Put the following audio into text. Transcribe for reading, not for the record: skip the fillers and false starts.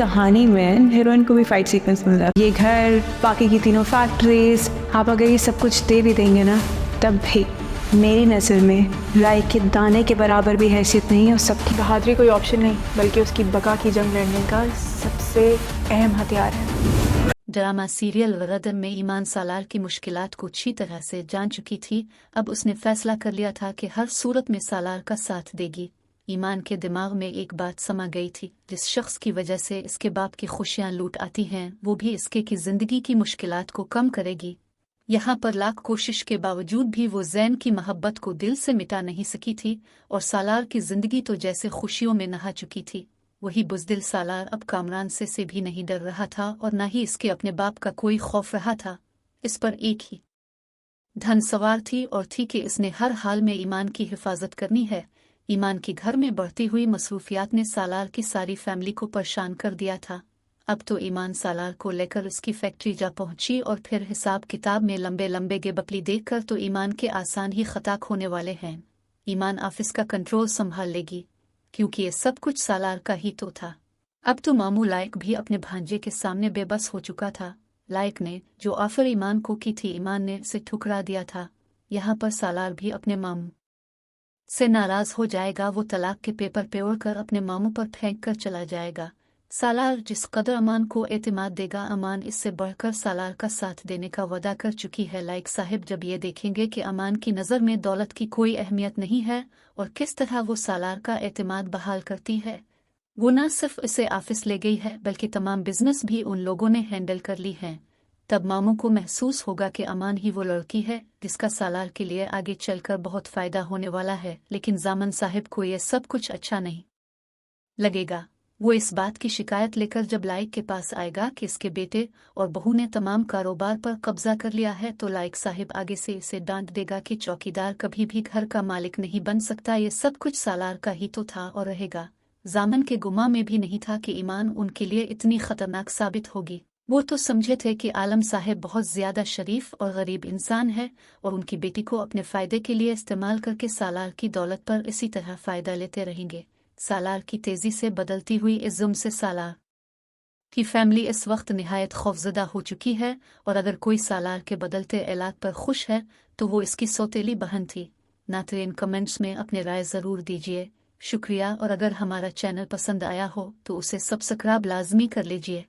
कहानी में हीरोइन को भी फाइट सीक्वेंस मिल रहा है, ये घर, बाकी की तीनों फैक्ट्रीज, आप अगर ये सब कुछ दे भी देंगे ना, तब भी मेरी नज़र में राय के दाने के बराबर भी हैसियत नहीं है। और सबकी बहादुरी कोई ऑप्शन नहीं, बल्कि उसकी बका की जंग लड़ने का सबसे अहम हथियार है। ड्रामा सीरियल वरदम में ईमान सालार की मुश्किलात को अच्छी तरह से जान चुकी थी। अब उसने फैसला कर लिया था कि हर सूरत में सालार का साथ देगी। ईमान के दिमाग में एक बात समा गई थी, जिस शख्स की वजह से इसके बाप की खुशियां लूट आती हैं, वो भी इसके की जिंदगी की मुश्किलात को कम करेगी। यहाँ पर लाख कोशिश के बावजूद भी वो जैन की मोहब्बत को दिल से मिटा नहीं सकी थी, और सालार की जिंदगी तो जैसे खुशियों में नहा चुकी थी। वही बुज़दिल सालार अब कामरान से भी नहीं डर रहा था, और न ही इसके अपने बाप का कोई खौफ रहा था। इस पर एक ही धन सवार थी, और थी कि इसने हर हाल में ईमान की हिफाजत करनी है। ईमान की घर में बढ़ती हुई मसरूफियात ने सालार की सारी फैमिली को परेशान कर दिया था। अब तो ईमान सालार को लेकर उसकी फैक्ट्री जा पहुंची, और फिर हिसाब किताब में लंबे लंबे गेबकली देखकर तो ईमान के आसान ही खताक होने वाले हैं। ईमान ऑफिस का कंट्रोल संभाल लेगी, क्योंकि ये सब कुछ सालार का ही तो था। अब तो मामू लायक भी अपने भांजे के सामने बेबस हो चुका था। लायक ने जो ऑफर ईमान को की थी, ईमान ने उसे ठुकरा दिया था। यहाँ पर सालार भी अपने मामू से नाराज हो जाएगा। वो तलाक के पेपर पे उड़कर अपने मामू पर फेंक कर चला जाएगा। सालार जिस कदर अमान को एतमाद देगा, अमान इससे बढ़कर सालार का साथ देने का वादा कर चुकी है। लायक साहिब जब ये देखेंगे कि अमान की नज़र में दौलत की कोई अहमियत नहीं है, और किस तरह वो सालार का एतमाद बहाल करती है, वो न सिर्फ इसे ऑफिस ले गई है, बल्कि तमाम बिजनेस भी उन लोगों ने हैंडल कर ली हैं। तब मामू को महसूस होगा कि अमान ही वो लड़की है जिसका सालार के लिए आगे चलकर बहुत फ़ायदा होने वाला है। लेकिन जामन साहिब को ये सब कुछ अच्छा नहीं लगेगा। वो इस बात की शिकायत लेकर जब लायक के पास आएगा कि इसके बेटे और बहू ने तमाम कारोबार पर कब्जा कर लिया है, तो लायक साहिब आगे से इसे डांट देगा कि चौकीदार कभी भी घर का मालिक नहीं बन सकता, ये सब कुछ सालार का ही तो था और रहेगा। जामन के गुमा में भी नहीं था कि ईमान उनके लिए इतनी खतरनाक साबित होगी। वो तो समझे थे कि आलम साहिब बहुत ज़्यादा शरीफ और गरीब इंसान है, और उनकी बेटी को अपने फ़ायदे के लिए इस्तेमाल करके सालार की दौलत पर इसी तरह फ़ायदा लेते रहेंगे। सालार की तेज़ी से बदलती हुई इज़्ज़ुम से सालार की फैमिली इस वक्त निहायत खौफज़दा हो चुकी है, और अगर कोई सालार के बदलते इलाक़ पर खुश है तो वो इसकी सौतेली बहन थी। नाज़रीन, कमेंट्स में अपने राय ज़रूर दीजिए। शुक्रिया, और अगर हमारा चैनल पसंद आया हो तो उसे सब्सक्राइब लाजमी कर लीजिए।